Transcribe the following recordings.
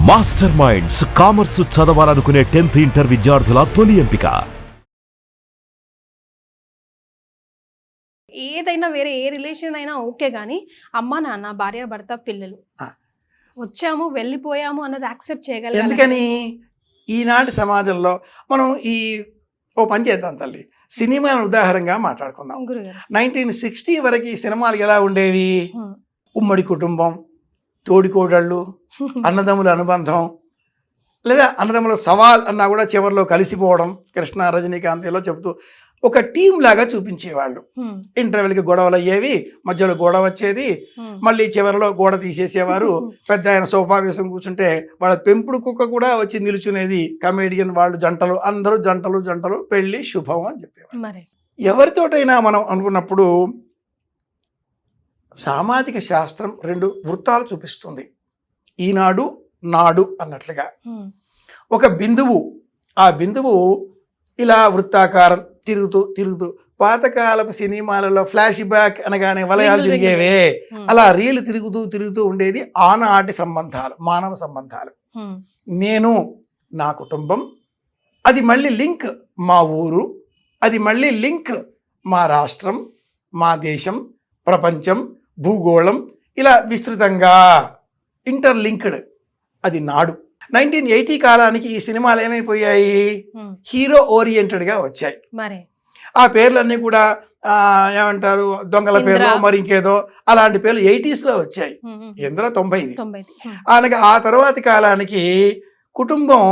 Master minds commerce చదవాలనుకునే 10th inter విద్యార్థుల తొలి ఎంపిక. ఏదైనా వేరే ఏ రిలేషన్ అయినా ఓకే, కానీ అమ్మ నాన్న భార్య భర్త పిల్లలు వచ్చాము వెళ్ళిపోయాము అన్నది యాక్సెప్ట్ చేయగలగాలి. ఎందుకని ఈనాటి సమాజంలో మనం ఓ పని చేద్దాం తల్లి, సినిమాను ఉదాహరణగా మాట్లాడుకుందాం. 1960 వరకు ఈ సినిమాలు ఎలా ఉండేవి? ఉమ్మడి కుటుంబం, తోడికోడళ్ళు, అన్నదమ్ముల అనుబంధం, లేదా అన్నదమ్ముల సవాల్ అన్నా కూడా చివరిలో కలిసిపోవడం. కృష్ణ రజనీకాంత్ ఇలా చెబుతూ ఒక టీం లాగా చూపించేవాళ్ళు. ఇంటర్వెల్కి గొడవలు అయ్యేవి, మధ్యలో గొడవ వచ్చేది, మళ్ళీ చివరిలో గోడ తీసేసేవారు. పెద్ద ఆయన సోఫా వేసుకుని కూర్చుంటే వాళ్ళ పెంపుడు కుక్క కూడా వచ్చి నిలుచునేది. కమేడియన్ వాళ్ళు జంటలు, అందరూ జంటలు పెళ్లి శుభం అని చెప్పేవారు. ఎవరితోటైనా మనం అనుకున్నప్పుడు సామాజిక శాస్త్రం 2 వృత్తాలు చూపిస్తుంది. ఈనాడు నాడు అన్నట్లుగా ఒక బిందువు, ఆ బిందువు ఇలా వృత్తాకారం తిరుగుతూ పాతకాలపు సినిమాలలో ఫ్లాష్ బ్యాక్ అనగానే వలయాలు తిరిగేవే, అలా రీలు తిరుగుతూ ఉండేది ఆనాటి సంబంధాలు, మానవ సంబంధాలు. నేను, నా కుటుంబం, అది మళ్ళీ లింక్ మా ఊరు, అది మళ్ళీ లింక్ మా రాష్ట్రం, మా దేశం, ప్రపంచం, భూగోళం, ఇలా విస్తృతంగా ఇంటర్లింక్డ్. అది నాడు. 1980 కాలానికి ఈ సినిమాలు ఏమైపోయాయి? హీరో ఓరియంటెడ్గా వచ్చాయి. ఆ పేర్లన్నీ కూడా ఏమంటారు, దొంగల పేర్లు, మరి ఇంకేదో అలాంటి పేర్లు 80sలో వచ్చాయి. ఎందులో 90. అలాగే ఆ తర్వాతి కాలానికి కుటుంబం,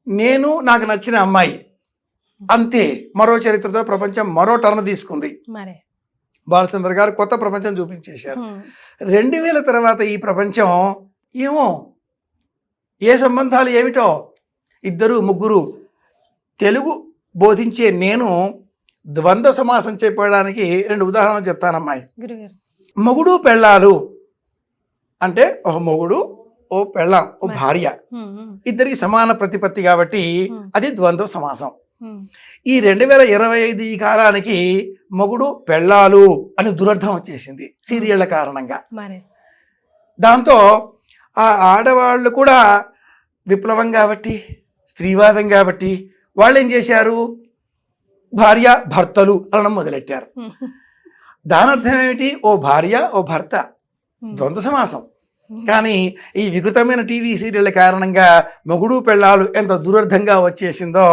నేను, నాకు నచ్చిన అమ్మాయి, అంతే. మరో చరిత్రతో ప్రపంచం మరో టర్న్ తీసుకుంది. బాలచంద్ర గారు కొత్త ప్రపంచం చూపించేశారు. 2000 తర్వాత ఈ ప్రపంచం ఏమో, ఏ సంబంధాలు ఏమిటో, 2, 3. తెలుగు బోధించే నేను ద్వంద్వ సమాసం చెప్పడానికి 2 ఉదాహరణలు చెప్తానమ్మాయి. మొగుడు పెళ్ళాలు అంటే ఒక మొగుడు, ఓ పెళ్ళాం, ఓ భార్య, ఇద్దరికి సమాన ప్రతిపత్తి కాబట్టి అది ద్వంద్వ సమాసం. ఈ 2025 ఈ కాలానికి మొగుడు పెళ్ళాలు అని దురర్థం వచ్చేసింది సీరియళ్ల కారణంగా. దాంతో ఆ ఆడవాళ్ళు కూడా విప్లవం కాబట్టి, స్త్రీవాదం కాబట్టి వాళ్ళు ఏం చేశారు, భార్య భర్తలు అనడం మొదలెట్టారు. దాని అర్థం ఏమిటి? ఓ భార్య, ఓ భర్త, ద్వంద్వ సమాసం. కానీ ఈ వికృతమైన టీవీ సీరియళ్ల కారణంగా మొగుడు పెళ్ళాలు ఎంత దురర్థంగా వచ్చేసిందో,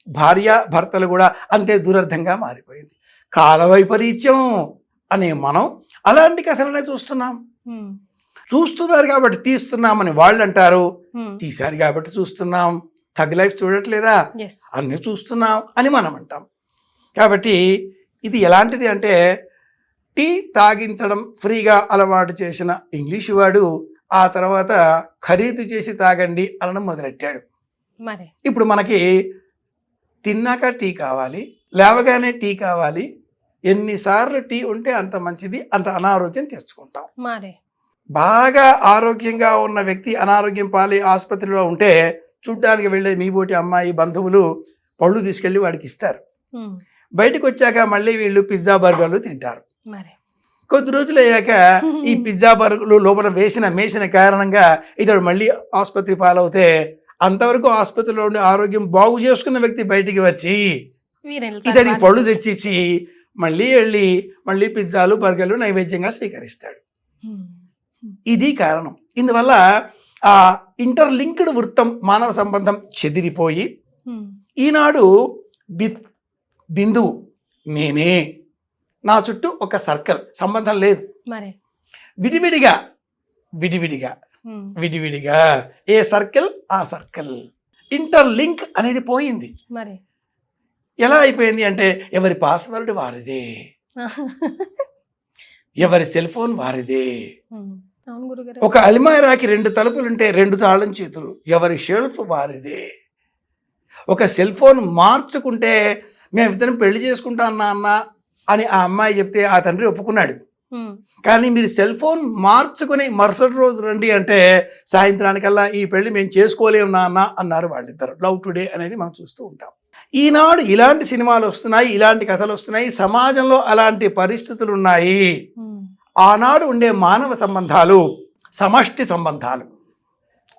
భార్య భర్తలు కూడా అంతే దురర్థంగా మారిపోయింది. కాల వైపరీత్యం అనే మనం అలాంటి కథలనే చూస్తున్నాం. చూస్తున్నారు కాబట్టి తీస్తున్నామని వాళ్ళు అంటారు, తీశారు కాబట్టి చూస్తున్నాం. థగ్ లైఫ్ చూడట్లేదా, అన్నీ చూస్తున్నాం అని మనం అంటాం. కాబట్టి ఇది ఎలాంటిది అంటే, టీ తాగించడం ఫ్రీగా అలవాటు చేసిన ఇంగ్లీషు వాడు ఆ తర్వాత ఖరీదు చేసి తాగండి అనడం మొదలెట్టాడు. ఇప్పుడు మనకి తిన్నాక టీ కావాలి, లేవగానే టీ కావాలి. ఎన్నిసార్లు టీ ఉంటే అంత మంచిది, అంత అనారోగ్యం తెచ్చుకుంటాం. బాగా ఆరోగ్యంగా ఉన్న వ్యక్తి అనారోగ్యం పాలి ఆసుపత్రిలో ఉంటే చూడ్డానికి వెళ్ళే మీ బోటి అమ్మాయి బంధువులు పళ్ళు తీసుకెళ్ళి వాడికి ఇస్తారు. బయటకు వచ్చాక మళ్ళీ వీళ్ళు పిజ్జా బర్గర్లు తింటారు. కొద్ది రోజులు అయ్యాక ఈ పిజ్జా బర్గర్లు లోపల మేసిన కారణంగా ఇతడు మళ్ళీ ఆసుపత్రి పాలవుతే, అంతవరకు ఆసుపత్రిలో ఉండి ఆరోగ్యం బాగు చేసుకున్న వ్యక్తి బయటికి వచ్చి ఇతడికి పళ్ళు తెచ్చిచ్చి మళ్ళీ పిజ్జాలు బర్గర్లు నైవేద్యంగా స్వీకరిస్తాడు. ఇది కారణం. ఇందువల్ల ఆ ఇంటర్లింక్డ్ వృత్తం, మానవ సంబంధం చెదిరిపోయి ఈనాడు బిందువు నేనే, నా చుట్టూ ఒక సర్కిల్, సంబంధం లేదు. విడివిడిగా ఏ సర్కిల్ ఆ సర్కిల్, ఇంటర్లింక్ అనేది పోయింది. ఎలా అయిపోయింది అంటే, ఎవరి పాస్వర్డ్ వారిదే, ఎవరి సెల్ ఫోన్ వారిదే. ఒక అల్మారాకి 2 తలుపులుంటే 2 తాళం చేతులు, ఎవరి షెల్ఫ్ వారిదే. ఒక సెల్ ఫోన్ మార్చుకుంటే, మేము ఇద్దరం పెళ్లి చేసుకుంటాం నాన్న అని ఆ అమ్మాయి చెప్తే ఆ తండ్రి ఒప్పుకున్నాడు. కానీ మీరు సెల్ ఫోన్ మార్చుకుని మరుసటి రోజు రండి అంటే సాయంత్రానికల్లా ఈ పెళ్లి మేము చేసుకోలేము నాన్న అన్నారు వాళ్ళిద్దరు. లవ్ టుడే అనేది మనం చూస్తూ ఉంటాం. ఈనాడు ఇలాంటి సినిమాలు వస్తున్నాయి, ఇలాంటి కథలు వస్తున్నాయి, సమాజంలో అలాంటి పరిస్థితులు ఉన్నాయి. ఆనాడు ఉండే మానవ సంబంధాలు సమష్టి సంబంధాలు,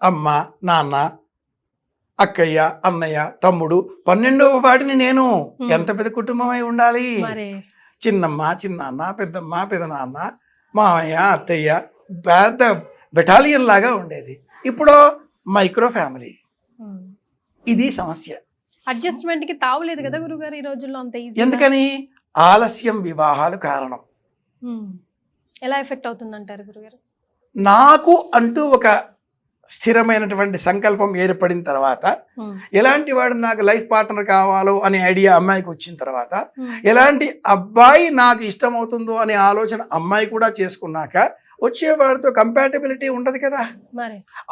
అమ్మ, నాన్న, అక్కయ్య, అన్నయ్య, తమ్ముడు, 12వ వాడిని నేను. ఎంత పెద్ద కుటుంబం అయి ఉండాలి. చిన్నమ్మ, చిన్నాన్న, పెద్దమ్మ, పెదనాన్న, మామయ్య, అత్తయ్య, పెద్ద బెటాలియన్ లాగా ఉండేది. ఇప్పుడు మైక్రో ఫ్యామిలీ. ఇది సమస్య. అడ్జస్ట్మెంట్ కి తావులేదు కదా గురుగారు ఈ రోజుల్లో అంత ఈజీ. ఎందుకని? ఆలస్యం వివాహాలు కారణం. ఎలా ఎఫెక్ట్ అవుతుందంటారు గురుగారు? నాకు అంటూ ఒక స్థిరమైనటువంటి సంకల్పం ఏర్పడిన తర్వాత, ఎలాంటి వాడు నాకు లైఫ్ పార్ట్నర్ కావాలో అనే ఐడియా అమ్మాయికి వచ్చిన తర్వాత, ఎలాంటి అబ్బాయి నాకు ఇష్టమవుతుందో అనే ఆలోచన అమ్మాయి కూడా చేసుకున్నాక వచ్చేవాడితో కంపాటబిలిటీ ఉండదు కదా.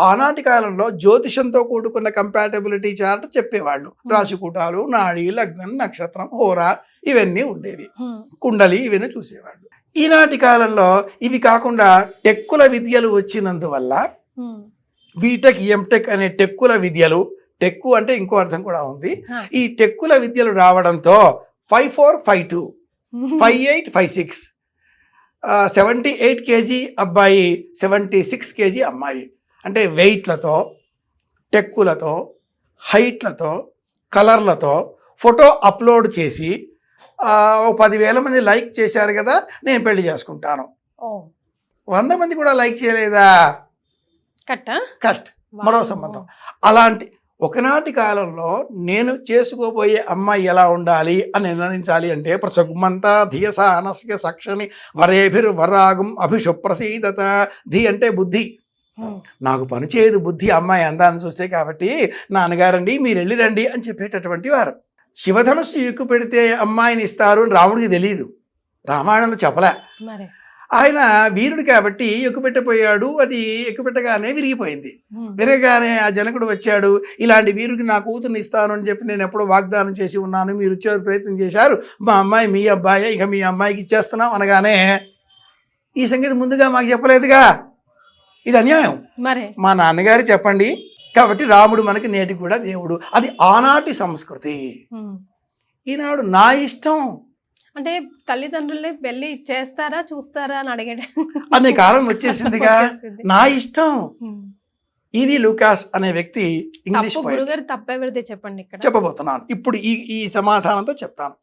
ఆనాటి కాలంలో జ్యోతిషంతో కూడుకున్న కంపాటబిలిటీ చార్ట్ చెప్పేవాళ్ళు. రాశికూటాలు, నాడి, లగ్నం, నక్షత్రం, హోరా ఇవన్నీ ఉండేవి. కుండలి ఇవన్నీ చూసేవాళ్ళు. ఈనాటి కాలంలో ఇవి కాకుండా టెక్కుల విద్యలు వచ్చినందువల్ల బీటెక్, ఎంటెక్ అనే టెక్కుల విద్యలు, టెక్కు అంటే ఇంకో అర్థం కూడా ఉంది. ఈ టెక్కుల విద్యలు రావడంతో 54, 52, 58, 56, 78 కేజీ అబ్బాయి, 76 కేజీ అమ్మాయి. అంటే వెయిట్లతో, టెక్కులతో, హైట్లతో, కలర్లతో ఫోటో అప్లోడ్ చేసి 10,000 మంది లైక్ చేశారు కదా, నేను పెళ్లి చేసుకుంటాను. 100 మంది కూడా లైక్ చేయలేదా, కట్, మరో సంబంధం. అలాంటి ఒకనాటి కాలంలో నేను చేసుకోబోయే అమ్మాయి ఎలా ఉండాలి అని నిర్ణయించాలి అంటే, ప్రసగుమంతా ధియస అనస్య సక్షని వరేభిర్ వరాగం అభిషుప్రసీదత. ధి అంటే బుద్ధి. నాకు పనిచేయదు బుద్ధి అమ్మాయి అందాన్ని చూస్తే, కాబట్టి నాన్నగారండి మీరు వెళ్ళి రండి అని చెప్పేటటువంటి వారు. శివధనుస్సు ఎక్కు పెడితే అమ్మాయిని ఇస్తారు అని రాముడికి తెలియదు, రామాయణంలో చెప్పలే. ఆయన వీరుడు కాబట్టి ఎక్కుపెట్టపోయాడు. అది ఎక్కుపెట్టగానే విరిగిపోయింది. విరగగానే ఆ జనకుడు వచ్చాడు, ఇలాంటి వీరుడికి నా కూతుర్ని ఇస్తాను అని చెప్పి నేను ఎప్పుడో వాగ్దానం చేసి ఉన్నాను, మీరు వచ్చే ప్రయత్నం చేశారు, మా అమ్మాయి మీ అబ్బాయే, ఇక మీ అమ్మాయికి ఇచ్చేస్తున్నాం అనగానే, ఈ సంగతి ముందుగా మాకు చెప్పలేదుగా, ఇది అన్యాయం, మా నాన్నగారు చెప్పండి. కాబట్టి రాముడు మనకి నేటికి కూడా దేవుడు. అది ఆనాటి సంస్కృతి. ఈనాడు నా ఇష్టం అంటే తల్లిదండ్రులే పెళ్లి చేస్తారా చూస్తారా అని అడిగాడు అనే కాలం వచ్చేసిందిగా. నా ఇష్టం. ఈవి లూకాస్ అనే వ్యక్తి ఇంగ్లీష్ గురుగారు తప్పెవరిదే చెప్పండి, ఇక్కడ చెప్పబోతున్నాను. ఇప్పుడు ఈ సమాధానంతో చెప్తాను.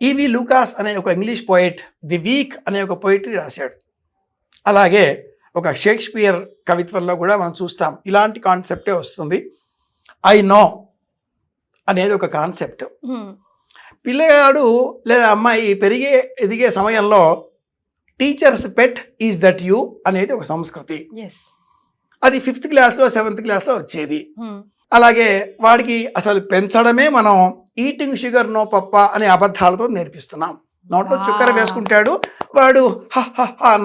ఈవి లూకాస్ అనే ఒక ఇంగ్లీష్ పోయిట్ ది వీక్ అనే ఒక పోయిటరీ రాశాడు. అలాగే ఒక షేక్స్పియర్ కవిత్వంలో కూడా మనం చూస్తాం ఇలాంటి కాన్సెప్టే వస్తుంది. ఐ నో అనేది ఒక కాన్సెప్ట్. పిల్లగాడు లేదా అమ్మాయి ఎదిగే సమయంలో teachers pet is that you అనేది ఒక సంస్కృతి. అది 5th క్లాస్లో 7th క్లాస్లో వచ్చేది. అలాగే వాడికి అసలు పెంచడమే మనం ఈటింగ్ షుగర్ నో పప్ప అనే అబద్ధాలతో నేర్పిస్తున్నాం. నోట్లో చుక్కర వేసుకుంటాడు వాడు,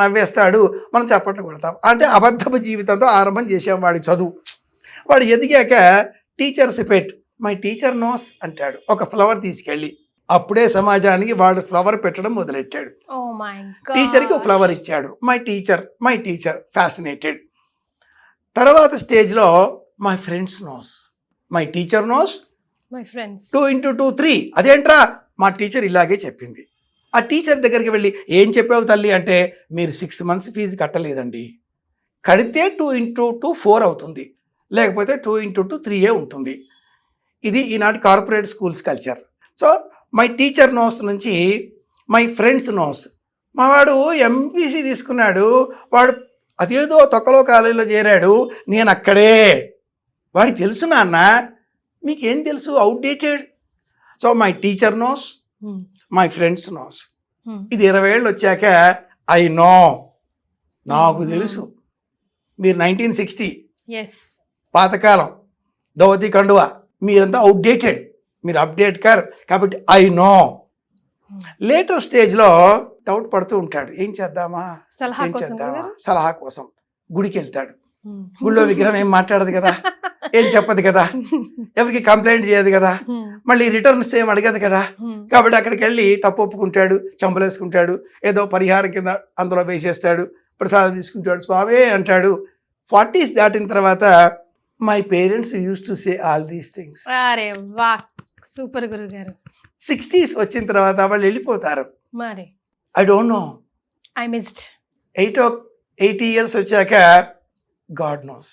నవ్వేస్తాడు, మనం చప్పట్లు కొడతాం. అంటే అబద్ధపు జీవితంతో ఆరంభం చేసాం వాడి చదువు. వాడు ఎదిగాక teacher's pet, my teacher knows అంటాడు ఒక ఫ్లవర్ తీసుకెళ్ళి. అప్పుడే సమాజానికి వాడు ఫ్లవర్ పెట్టడం మొదలెట్టాడు. టీచర్కి ఫ్లవర్ ఇచ్చాడు, మై టీచర్ ఫ్యాసినేటెడ్. తర్వాత స్టేజ్లో my friends knows, my teacher knows, my friends 2 into 2 3. అదేంట్రా, మా టీచర్ ఇలాగే చెప్పింది. ఆ టీచర్ దగ్గరికి వెళ్ళి ఏం చెప్పావు తల్లి అంటే, మీరు 6 months ఫీజు కట్టలేదండి, కడితే 2 into 2 4 అవుతుంది, లేకపోతే 2 into 2 3 ఉంటుంది. ఇది ఈనాటి corporate schools culture. So my teacher nose నుంచి మై ఫ్రెండ్స్ నోస్. మావాడు ఎంపీసీ తీసుకున్నాడు, వాడు అదేదో తొక్కలో కాలేజీలో చేరాడు, నేను అక్కడే. వాడికి తెలుసు నాన్న, మీకేం తెలుసు, outdated. So my teacher knows, my friends knows. ఇది 20 ఏళ్ళు వచ్చాక ఐ నో, నాకు తెలుసు. మీరు 1960 పాతకాలం, ధోతి కండువా, మీరంతా అవుట్డేటెడ్, మీరు అప్డేట్ కారు. కాబట్టి ఐ నో. లేటర్ స్టేజ్లో డౌట్ పడుతూ ఉంటాడు, ఏం చేద్దామా సలహా కోసం గుడికి వెళ్తాడు. గుళ్ళో విగ్రహం ఏం మాట్లాడదు కదా, ఏం చెప్పదు కదా, ఎవరికి కంప్లైంట్ చేయదు కదా, మళ్ళీ రిటర్న్స్ ఏం అడగదు కదా. కాబట్టి అక్కడికి వెళ్ళి తప్పు ఒప్పుకుంటాడు, చంపలేసుకుంటాడు, ఏదో పరిహారం కింద అందులో వేసేస్తాడు, ప్రసాదం తీసుకుంటాడు, స్వామి అంటాడు. 40s దాటిన తర్వాత my parents use to say all these things. Super గురుగారు. 60s వచ్చిన తర్వాత వాళ్ళు వెళ్ళిపోతారు. మరి I don't know, I missed. 80 years వచ్చాక గాడ్ నోస్.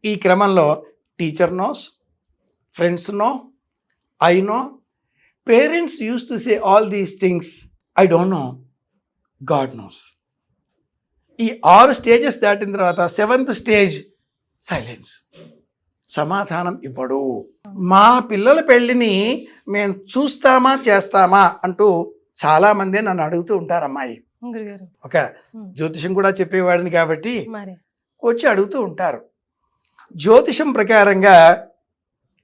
ఈ క్రమంలో teacher knows, friends know, I know, parents use to say all these things, I don't know, God knows. ఈ 6 స్టేజెస్ దాటిన తర్వాత 7th స్టేజ్ సైలెన్స్. సమాధానం ఇవ్వడు. మా పిల్లల పెళ్ళిని మేము చూస్తామా చేస్తామా అంటూ చాలామంది నన్ను అడుగుతూ ఉంటారు. అమ్మాయి గురుగారు ఒక జ్యోతిషం కూడా చెప్పేవాడిని కాబట్టి మరి వచ్చి అడుగుతూ ఉంటారు. జ్యోతిషం ప్రకారంగా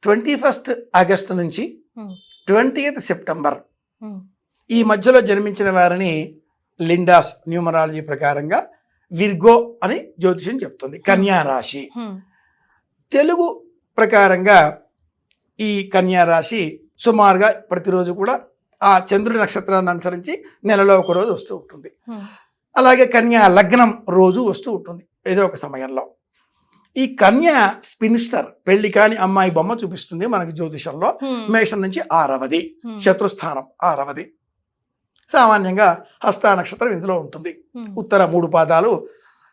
21st ఆగస్టు నుంచి 20th సెప్టెంబర్ ఈ మధ్యలో జన్మించిన వారిని లిండాస్ న్యూమరాలజీ ప్రకారంగా విర్గో అని జ్యోతిషం చెప్తుంది, కన్యా రాశి. తెలుగు ప్రకారంగా ఈ కన్యా రాశి సుమారుగా ప్రతిరోజు కూడా ఆ చంద్రుడి నక్షత్రాన్ని అనుసరించి నెలలో ఒక రోజు వస్తూ ఉంటుంది. అలాగే కన్యా లగ్నం రోజు వస్తూ ఉంటుంది ఏదో ఒక సమయంలో. ఈ కన్యా స్పిన్స్టర్, పెళ్లి కాని అమ్మాయి బొమ్మ చూపిస్తుంది మనకి జ్యోతిషంలో. మేషం నుంచి 6వది, శత్రుస్థానం 6వది. సామాన్యంగా హస్త నక్షత్రం ఇందులో ఉంటుంది. ఉత్తర 3 పాదాలు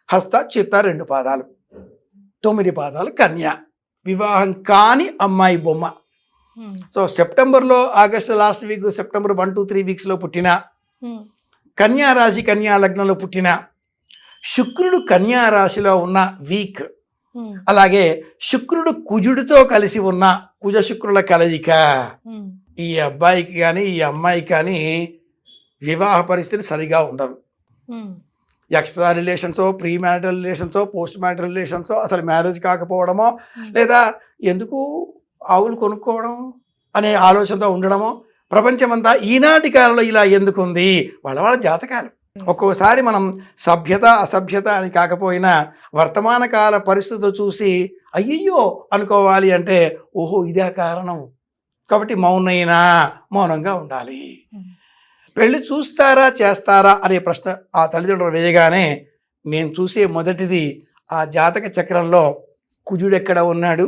హస్త, చిత్త 2 పాదాలు, 9 పాదాలు కన్యా. వివాహం కాని అమ్మాయి బొమ్మ. సో సెప్టెంబర్లో, ఆగస్టు లాస్ట్ వీక్, సెప్టెంబర్ 1, 2, 3 వీక్స్లో పుట్టిన, కన్యా రాశి కన్యా లగ్నంలో పుట్టిన, శుక్రుడు కన్యా రాశిలో ఉన్న వీక్, అలాగే శుక్రుడు కుజుడితో కలిసి ఉన్న కుజ శుక్రుల కలయిక, ఈ అబ్బాయికి కానీ ఈ అమ్మాయికి కానీ వివాహ పరిస్థితి సరిగా ఉండదు. ఎక్స్ట్రా రిలేషన్సో, ప్రీ మ్యారిటల్ రిలేషన్సో, పోస్ట్ మ్యారిటల్ రిలేషన్సో, అసలు మ్యారేజ్ కాకపోవడమో, లేదా ఎందుకు ఆవులు కొనుక్కోవడం అనే ఆలోచనతో ఉండడమో, ప్రపంచమంతా ఈనాటి కాలంలో ఇలా ఎందుకుంది, వాళ్ళ జాతకాలు. ఒక్కోసారి మనం సభ్యత అసభ్యత అని కాకపోయినా వర్తమాన కాల పరిస్థితులు చూసి అయ్యయ్యో అనుకోవాలి అంటే ఓహో ఇదే కారణం, కాబట్టి మౌనంగా ఉండాలి. పెళ్ళి చూస్తారా చేస్తారా అనే ప్రశ్న ఆ తల్లిదండ్రులు వేయగానే నేను చూసే మొదటిది ఆ జాతక చక్రంలో కుజుడు ఎక్కడ ఉన్నాడు,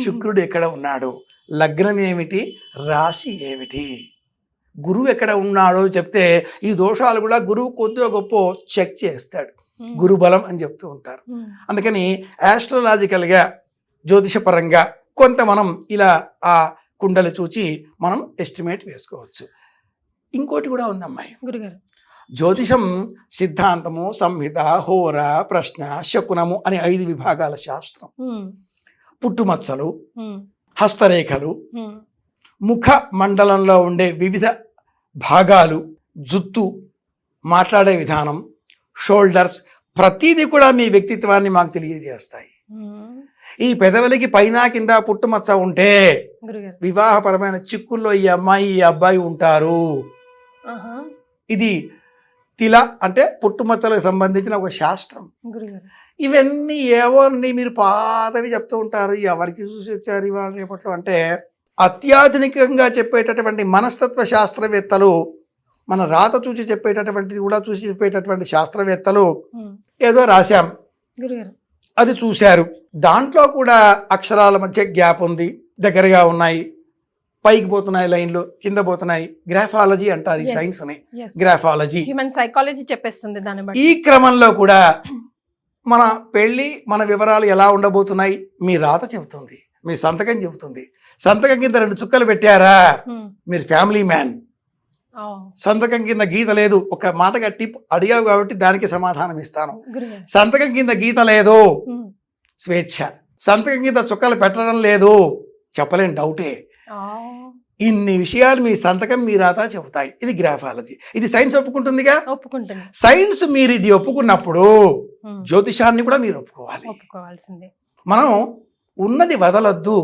శుక్రుడు ఎక్కడ ఉన్నాడు, లగ్నం ఏమిటి, రాశి ఏమిటి, గురువు ఎక్కడ ఉన్నాడో చెప్తే ఈ దోషాలు కూడా గురువు కొద్దిగా గొప్ప చెక్ చేస్తాడు. గురుబలం అని చెప్తూ ఉంటారు. అందుకని ఆస్ట్రాలజికల్గా జ్యోతిషపరంగా కొంత మనం ఇలా ఆ కుండలు చూచి మనం ఎస్టిమేట్ వేసుకోవచ్చు. ఇంకోటి కూడా ఉంది అమ్మాయి, జ్యోతిషం సిద్ధాంతము, సంహిత, హోర, ప్రశ్న, శకునము అనే 5 విభాగాల శాస్త్రం. పుట్టుమచ్చలు, హస్తరేఖలు, ముఖ మండలంలో ఉండే వివిధ భాగాలు, జుత్తు, మాట్లాడే విధానం, షోల్డర్స్, ప్రతిదీ కూడా మీ వ్యక్తిత్వాన్ని మాకు తెలియజేస్తాయి. ఈ పెదవులకి పైన కింద పుట్టుమచ్చ ఉంటే వివాహపరమైన చిక్కుల్లో ఈ అమ్మాయి ఈ అబ్బాయి ఉంటారు. ఇది తిల అంటే పుట్టుమచ్చలకు సంబంధించిన ఒక శాస్త్రం. ఇవన్నీ ఏవో మీరు పాతవి చెప్తూ ఉంటారు, ఎవరికి చూసి వచ్చారు ఇవాళ రేపట్లో అంటే. అత్యాధునికంగా చెప్పేటటువంటి మనస్తత్వ శాస్త్రవేత్తలు, మన రాత చూసి చెప్పేటటువంటిది కూడా చూసి చెప్పేటటువంటి శాస్త్రవేత్తలు ఏదో రాశాం, అది చూశారు. దాంట్లో కూడా అక్షరాల మధ్య గ్యాప్ ఉంది, దగ్గరగా ఉన్నాయి, పైకి పోతున్నాయి లైన్లు, కింద పోతున్నాయి. గ్రాఫాలజీ అంటారు ఈ సైన్స్ ని, గ్రాఫాలజీ, హ్యూమన్ సైకాలజీ చెప్పేస్తుంది దాని బట్టి. ఈ క్రమంలో కూడా మన పెళ్లి, మన వివరాలు ఎలా ఉండబోతున్నాయి మీ రాత చెబుతుంది, మీ సంతకం చెబుతుంది. సంతకం కింద 2 చుక్కలు పెట్టారా మీరు ఫ్యామిలీ మ్యాన్. సంతకం కింద గీత లేదు, ఒక మాటగా టిప్ అడిగావు కాబట్టి దానికి సమాధానం ఇస్తాను. సంతకం కింద గీత లేదు, స్వేచ్ఛ. సంతకం కింద చుక్కలు పెట్టడం లేదు, చెప్పలేని డౌటే. ఇన్ని విషయాలు మీ సంతకం మీ రాత చెబుతాయి. ఇది గ్రాఫాలజీ. ఇది సైన్స్ ఒప్పుకుంటుందిగా. సైన్స్ మీరు ఇది ఒప్పుకున్నప్పుడు జ్యోతిషాన్ని కూడా మీరు ఒప్పుకోవాల్సిందే. మనం ఉన్నది వదలొద్దు.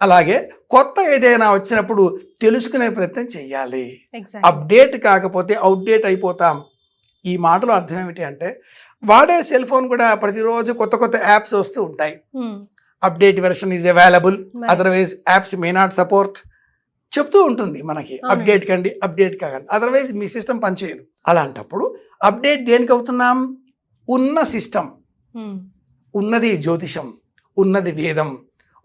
అలాగే కొత్త ఏదైనా వచ్చినప్పుడు తెలుసుకునే ప్రయత్నం చేయాలి. అప్డేట్ కాకపోతే అవుట్డేట్ అయిపోతాం. ఈ మాటలో అర్థం ఏమిటి అంటే, వాడే సెల్ ఫోన్ కూడా ప్రతిరోజు కొత్త కొత్త యాప్స్ వస్తూ ఉంటాయి. Update version is available, otherwise apps may not support చెప్తూ ఉంటుంది మనకి. అప్డేట్ కండి, అప్డేట్ కాకండి, అదర్వైజ్ మీ సిస్టమ్ పనిచేయదు. అలాంటప్పుడు అప్డేట్ దేనికి అవుతున్నాం? ఉన్న సిస్టమ్, ఉన్నది జ్యోతిషం, ఉన్నది వేదం,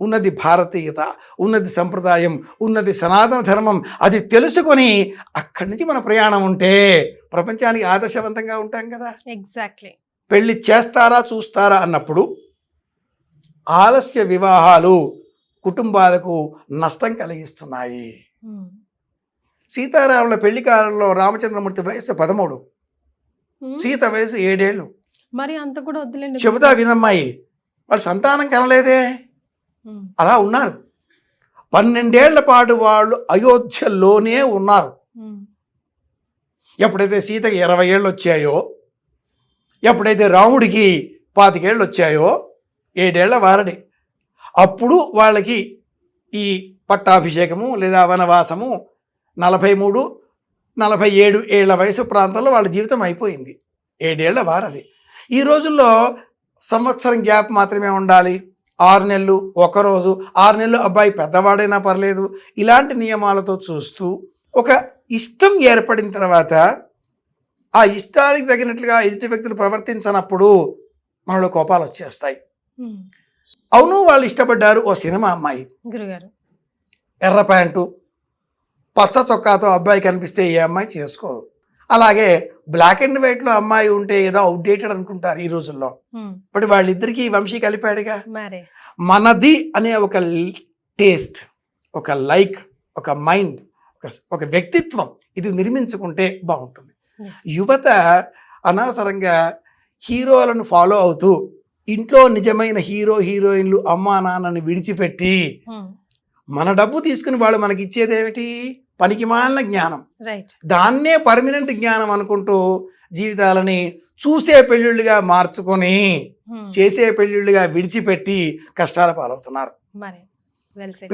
ఉన్నది భారతీయత, ఉన్నది సంప్రదాయం, ఉన్నది సనాతన ధర్మం, అది తెలుసుకొని అక్కడి నుంచి మన ప్రయాణం ఉంటే ప్రపంచానికి ఆదర్శవంతంగా ఉంటాం కదా. ఎగ్జాక్ట్లీ. పెళ్లి చేస్తారా చూస్తారా అన్నప్పుడు ఆలస్య వివాహాలు కుటుంబాలకు నష్టం కలిగిస్తున్నాయి. సీతారాముల పెళ్లి కాలంలో రామచంద్రమూర్తి వయసు 13, సీత వయసు 7 ఏళ్ళు. మరి అంత కూడా వద్దులేండి. చెబుతా వినమ్మాయి, వాళ్ళు సంతానం కనలేదే, అలా ఉన్నారు. 12 ఏళ్ల పాటు వాళ్ళు అయోధ్యలోనే ఉన్నారు. ఎప్పుడైతే సీతకి 20 ఏళ్ళు వచ్చాయో, ఎప్పుడైతే రాముడికి 25 ఏళ్ళు వచ్చాయో, 7 ఏళ్ల వారడి, అప్పుడు వాళ్ళకి ఈ పట్టాభిషేకము లేదా వనవాసము 43, 47 ఏళ్ల వయసు ప్రాంతంలో వాళ్ళ జీవితం అయిపోయింది. 7 ఏళ్ల వారది. ఈ రోజుల్లో సంవత్సరం గ్యాప్ మాత్రమే ఉండాలి, 6 నెలలు, 1 రోజు, 6 నెలలు అబ్బాయి పెద్దవాడైనా పర్లేదు, ఇలాంటి నియమాలతో చూస్తూ ఒక ఇష్టం ఏర్పడిన తర్వాత ఆ ఇష్టానికి తగినట్లుగా ఎదుటి వ్యక్తులు ప్రవర్తించనప్పుడు మనలో కోపాలు వచ్చేస్తాయి. అవును, వాళ్ళు ఇష్టపడ్డారు. ఓ సినిమా అమ్మాయి, గురుగారు, ఎర్ర ప్యాంటు పచ్చ చొక్కాతో అబ్బాయి కనిపిస్తే ఏ అమ్మాయి చేసుకోదు. అలాగే బ్లాక్ అండ్ వైట్లో అమ్మాయి ఉంటే ఏదో అవుట్డేటెడ్ అనుకుంటారు ఈ రోజుల్లో. బట్ వాళ్ళిద్దరికీ వంశీ కలిపాడుగా. మనది అనే ఒక టేస్ట్, ఒక లైక్, ఒక మైండ్, ఒక వ్యక్తిత్వం ఇది నిర్మించుకుంటే బాగుంటుంది. యువత అనవసరంగా హీరోలను ఫాలో అవుతూ ఇంట్లో నిజమైన హీరో హీరోయిన్లు అమ్మా నాన్నని విడిచిపెట్టి మన డబ్బు తీసుకుని వాళ్ళు మనకి ఇచ్చేదేమిటి? పనికిమాలిన జ్ఞానం. దాన్నే పర్మనెంట్ జ్ఞానం అనుకుంటూ జీవితాలని చూసే పెళ్ళిళ్ళుగా మార్చుకొని చేసే పెళ్ళిళ్ళుగా విడిచిపెట్టి కష్టాల పాలవుతున్నారు.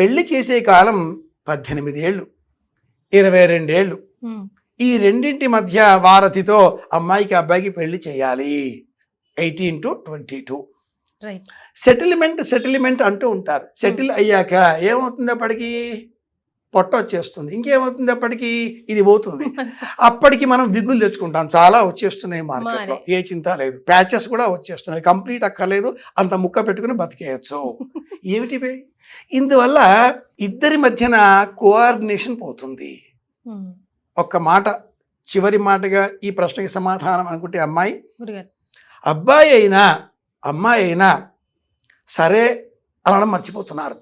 పెళ్లి చేసే కాలం 18 ఏళ్ళు, 22 ఏళ్ళు. ఈ రెండింటి మధ్య వారధితో అమ్మాయికి అబ్బాయికి పెళ్లి చేయాలి. 18 to 22. సెటిల్మెంట్ అంటూ ఉంటారు. సెటిల్ అయ్యాక ఏమవుతుంది? అప్పటికి పొట్ట వచ్చేస్తుంది. ఇంకేమవుతుంది? అప్పటికి ఇది పోతుంది. అప్పటికి మనం విగ్గులు తెచ్చుకుంటాం. చాలా వచ్చేస్తున్నాయి మార్కెట్లో, ఏ చింత లేదు. ప్యాచెస్ కూడా వచ్చేస్తున్నాయి. కంప్లీట్ అక్కర్లేదు, అంత ముక్క పెట్టుకుని బతికేయచ్చు. ఏమిటి? ఇందువల్ల ఇద్దరి మధ్యన కోఆర్డినేషన్ పోతుంది. ఒక్క మాట, చివరి మాటగా ఈ ప్రశ్నకి సమాధానం అనుకుంటే అమ్మాయి, అబ్బాయి అయినా అమ్మాయి అయినా సరే అనడం మర్చిపోతున్నారు.